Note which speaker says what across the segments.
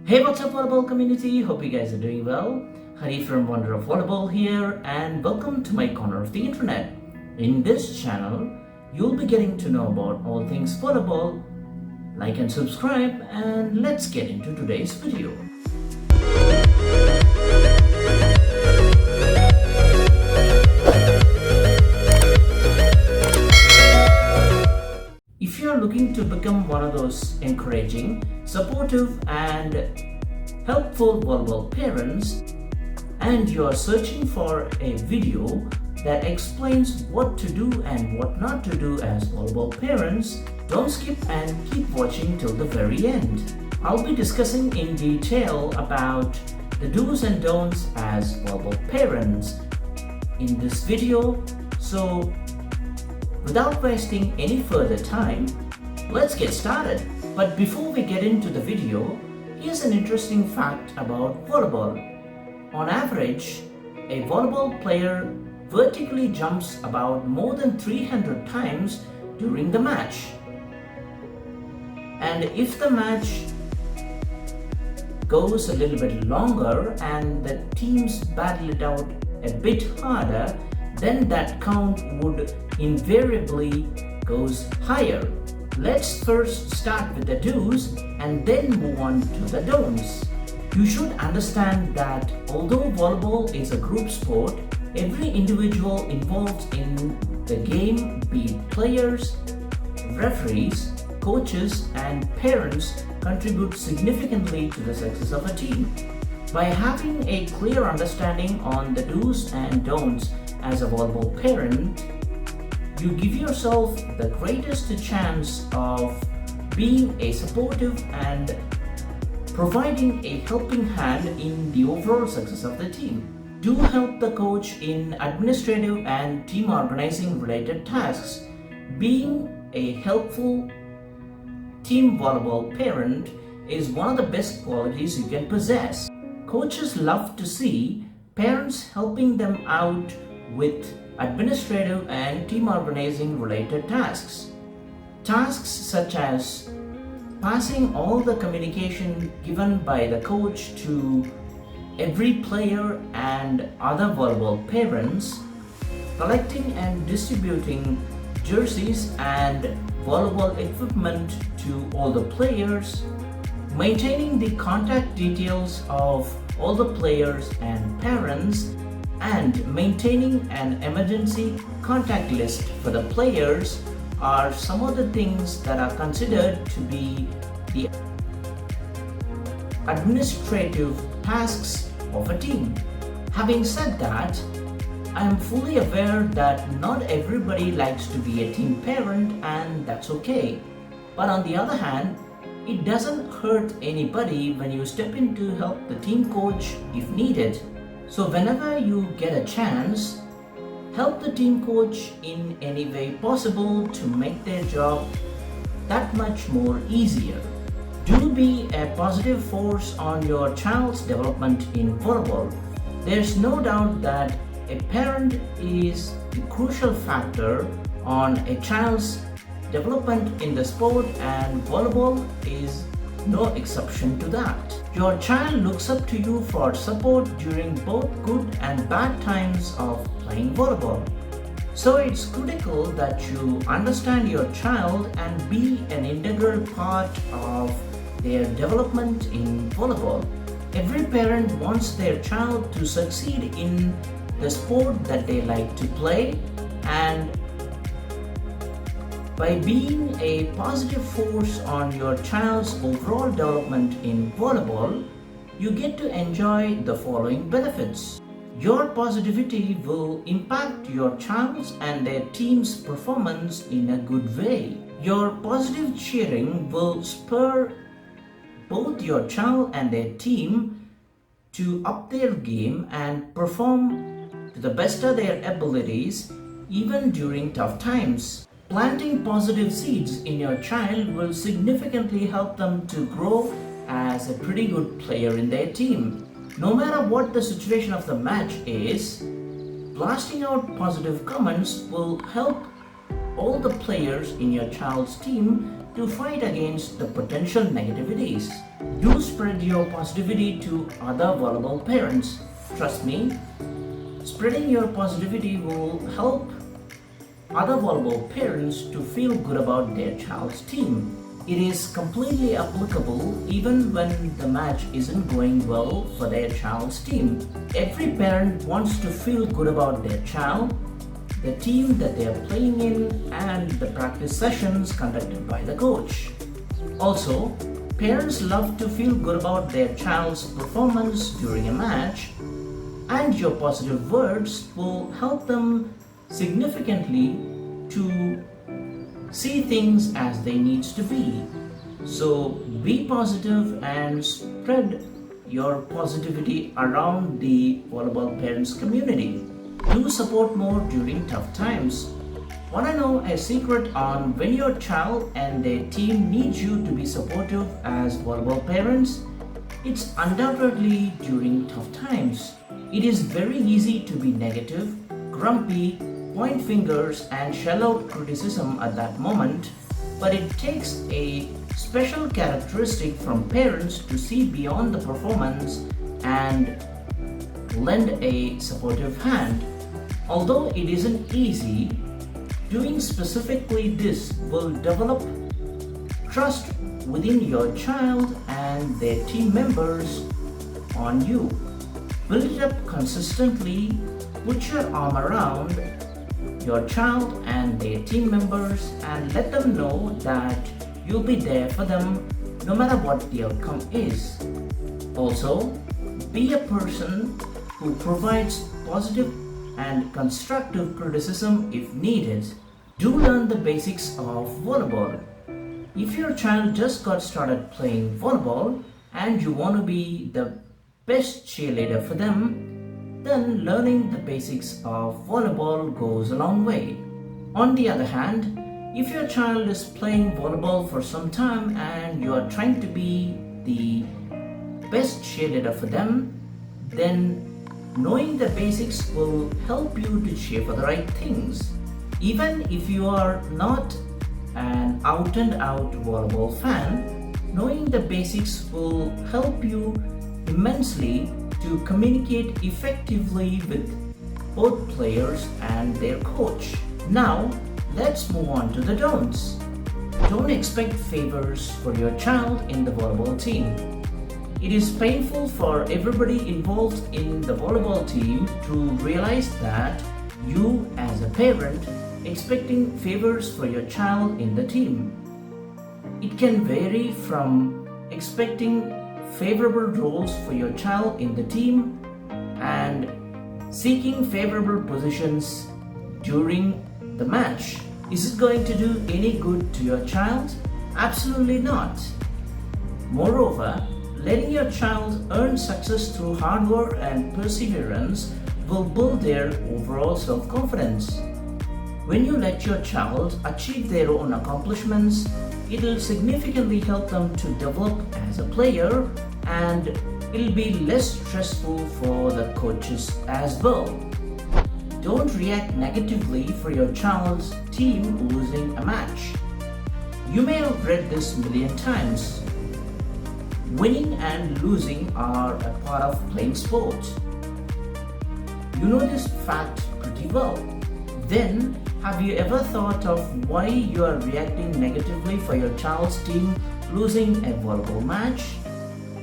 Speaker 1: Hey, what's up volleyball community? Hope you guys are doing well. Hari from Wonder of Volleyball here and welcome to my corner of the internet. In this channel, you'll be getting to know about all things volleyball. Like and subscribe and let's get into today's video. If you're looking to become one of those encouraging, supportive and helpful volleyball parents, and you're searching for a video that explains what to do and what not to do as volleyball parents, don't skip and keep watching till the very end. I'll be discussing in detail about the do's and don'ts as volleyball parents in this video. So without wasting any further time, let's get started. But before we get into the video, here's an interesting fact about volleyball. On average, a volleyball player vertically jumps about more than 300 times during the match. And if the match goes a little bit longer and the teams battle it out a bit harder, then that count would invariably goes higher. Let's first start with the do's and then move on to the don'ts. You should understand that although volleyball is a group sport, every individual involved in the game, be it players, referees, coaches and parents, contribute significantly to the success of a team. By having a clear understanding on the do's and don'ts as a volleyball parent, you give yourself the greatest chance of being a supportive and providing a helping hand in the overall success of the team. Do help the coach in administrative and team organizing related tasks. Being a helpful team volleyball parent is one of the best qualities you can possess. Coaches love to see parents helping them out with administrative and team organizing related tasks. Tasks such as passing all the communication given by the coach to every player and other volleyball parents, collecting and distributing jerseys and volleyball equipment to all the players, maintaining the contact details of all the players and parents, and maintaining an emergency contact list for the players are some of the things that are considered to be the administrative tasks of a team. Having said that, I am fully aware that not everybody likes to be a team parent, and that's okay. But on the other hand, it doesn't hurt anybody when you step in to help the team coach if needed. So whenever you get a chance, help the team coach in any way possible to make their job that much more easier. Do be a positive force on your child's development in volleyball. There's no doubt that a parent is the crucial factor on a child's development in the sport, and volleyball is no exception to that. Your child looks up to you for support during both good and bad times of playing volleyball. So it's critical that you understand your child and be an integral part of their development in volleyball. Every parent wants their child to succeed in the sport that they like to play, and by being a positive force on your child's overall development in volleyball, you get to enjoy the following benefits. Your positivity will impact your child's and their team's performance in a good way. Your positive cheering will spur both your child and their team to up their game and perform to the best of their abilities even during tough times. Planting positive seeds in your child will significantly help them to grow as a pretty good player in their team. No matter what the situation of the match is, blasting out positive comments will help all the players in your child's team to fight against the potential negativities. Do spread your positivity to other volleyball parents. Trust me, spreading your positivity will help other volleyball parents to feel good about their child's team. It is completely applicable even when the match isn't going well for their child's team. Every parent wants to feel good about their child, the team that they are playing in, and the practice sessions conducted by the coach. Also, parents love to feel good about their child's performance during a match, and your positive words will help them significantly to see things as they need to be. So be positive and spread your positivity around the volleyball parents community. Do support more during tough times. Want to know a secret on when your child and their team need you to be supportive as volleyball parents? It's undoubtedly during tough times. It is very easy to be negative, grumpy, point fingers and shell out criticism at that moment, but it takes a special characteristic from parents to see beyond the performance and lend a supportive hand. Although it isn't easy, doing specifically this will develop trust within your child and their team members on you. Build it up consistently, put your arm around your child and their team members and let them know that you'll be there for them no matter what the outcome is. Also, be a person who provides positive and constructive criticism if needed. Do learn the basics of volleyball. If your child just got started playing volleyball and you want to be the best cheerleader for them, then learning the basics of volleyball goes a long way. On the other hand, if your child is playing volleyball for some time and you are trying to be the best cheerleader for them, then knowing the basics will help you to cheer for the right things. Even if you are not an out and out volleyball fan, knowing the basics will help you immensely to communicate effectively with both players and their coach. Now, let's move on to the don'ts. Don't expect favors for your child in the volleyball team. It is painful for everybody involved in the volleyball team to realize that you, as a parent, expecting favors for your child in the team. It can vary from expecting favorable roles for your child in the team and seeking favorable positions during the match. Is it going to do any good to your child? Absolutely not. Moreover, letting your child earn success through hard work and perseverance will build their overall self-confidence. When you let your child achieve their own accomplishments, it will significantly help them to develop as a player, and it will be less stressful for the coaches as well. Don't react negatively for your child's team losing a match. You may have read this a million times. Winning and losing are a part of playing sports. You know this fact pretty well. Then, have you ever thought of why you are reacting negatively for your child's team losing a volleyball match?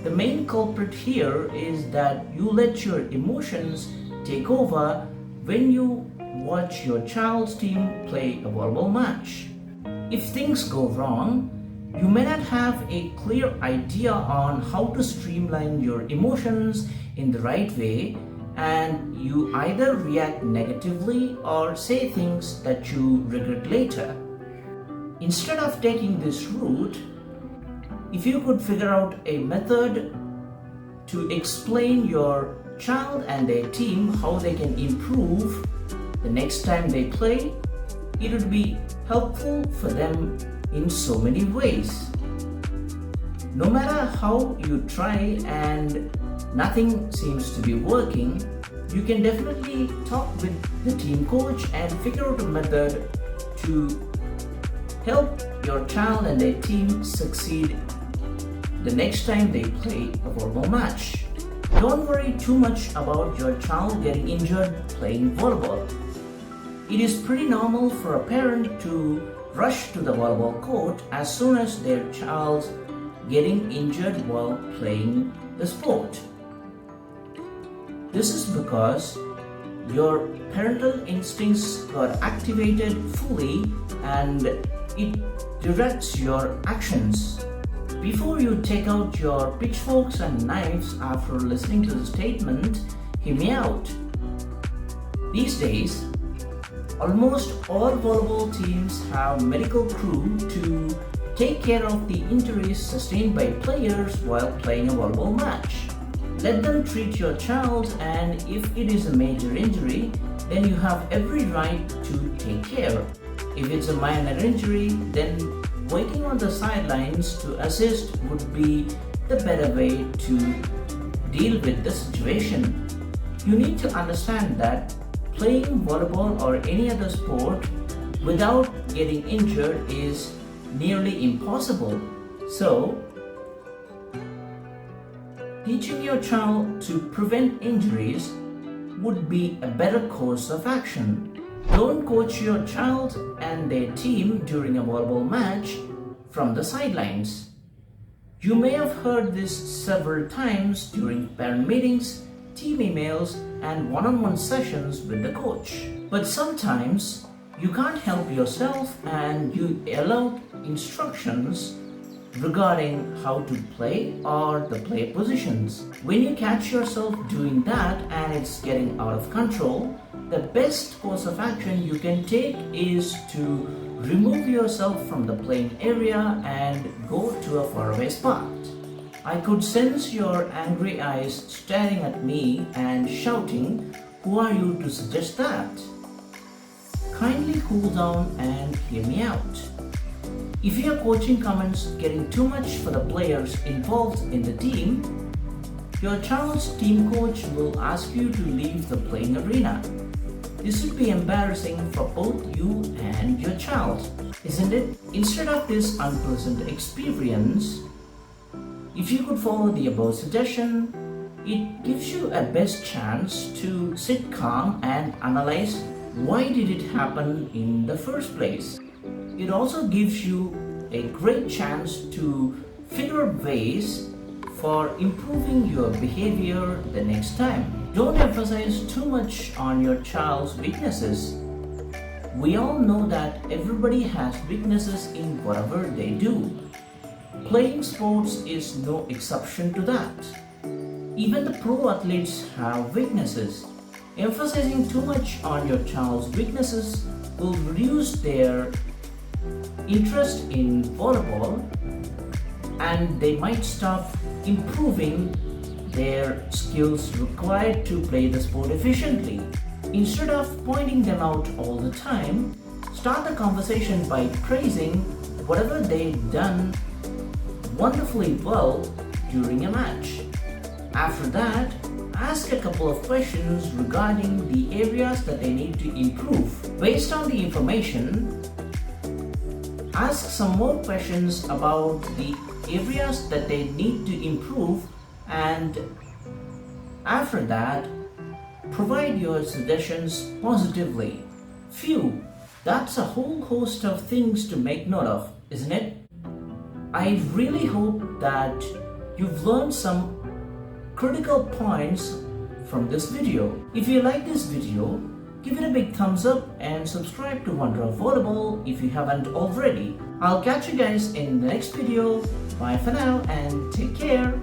Speaker 1: The main culprit here is that you let your emotions take over when you watch your child's team play a volleyball match. If things go wrong, you may not have a clear idea on how to streamline your emotions in the right way, and you either react negatively or say things that you regret later. Instead of taking this route, if you could figure out a method to explain your child and their team how they can improve the next time they play, it would be helpful for them in so many ways. No matter how you try and nothing seems to be working, you can definitely talk with the team coach and figure out a method to help your child and their team succeed the next time they play a volleyball match. Don't worry too much about your child getting injured playing volleyball. It is pretty normal for a parent to rush to the volleyball court as soon as their child's getting injured while playing the sport. This is because your parental instincts got activated fully and it directs your actions. Before you take out your pitchforks and knives after listening to the statement, hear me out. These days, almost all volleyball teams have medical crew to take care of the injuries sustained by players while playing a volleyball match. Let them treat your child, and if it is a major injury, then you have every right to take care. If it's a minor injury, then waiting on the sidelines to assist would be the better way to deal with the situation. You need to understand that playing volleyball or any other sport without getting injured is nearly impossible. So, teaching your child to prevent injuries would be a better course of action. Don't coach your child and their team during a volleyball match from the sidelines. You may have heard this several times during parent meetings, team emails, and one-on-one sessions with the coach. But sometimes you can't help yourself and you allow instructions regarding how to play or the play positions. When you catch yourself doing that and it's getting out of control, the best course of action you can take is to remove yourself from the playing area and go to a faraway spot. I could sense your angry eyes staring at me and shouting, "Who are you to suggest that?" Kindly cool down and hear me out. If your coaching comments getting too much for the players involved in the team, your child's team coach will ask you to leave the playing arena. This would be embarrassing for both you and your child, isn't it? Instead of this unpleasant experience, if you could follow the above suggestion, it gives you a best chance to sit calm and analyze why did it happen in the first place. It also gives you a great chance to figure out ways for improving your behavior the next time. Don't emphasize too much on your child's weaknesses. We all know that everybody has weaknesses in whatever they do. Playing sports is no exception to that. Even the pro athletes have weaknesses. Emphasizing too much on your child's weaknesses will reduce their interest in volleyball and they might stop improving their skills required to play the sport efficiently. Instead of pointing them out all the time, start the conversation by praising whatever they've done wonderfully well during a match. After that, ask a couple of questions regarding the areas that they need to improve. Based on the information, ask some more questions about the areas that they need to improve, and after that, provide your suggestions positively. Phew, that's a whole host of things to make note of, isn't it? I really hope that you've learned some critical points from this video. If you like this video, give it a big thumbs up and subscribe to Wonder of Volleyball if you haven't already. I'll catch you guys in the next video. Bye for now and take care.